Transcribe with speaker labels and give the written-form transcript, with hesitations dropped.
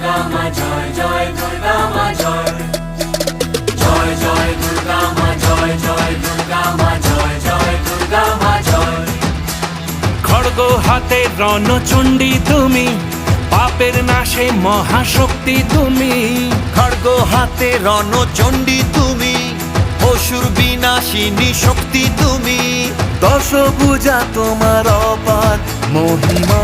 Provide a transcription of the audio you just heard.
Speaker 1: দুর্গা মা জয় জয় দুর্গা মা জয় জয় জয় দুর্গা মা জয় জয় দুর্গা মা জয় জয় দুর্গা মা জয়।
Speaker 2: খড়গ হাতে রণচণ্ডী তুমি, পাপের নাশে মহাশক্তি তুমি।
Speaker 3: খড়গ হাতে রণচণ্ডী তুমি, অসুর বিনাশিনী শক্তি তুমি।
Speaker 2: দশভুজা তোমার অপার মহিমা।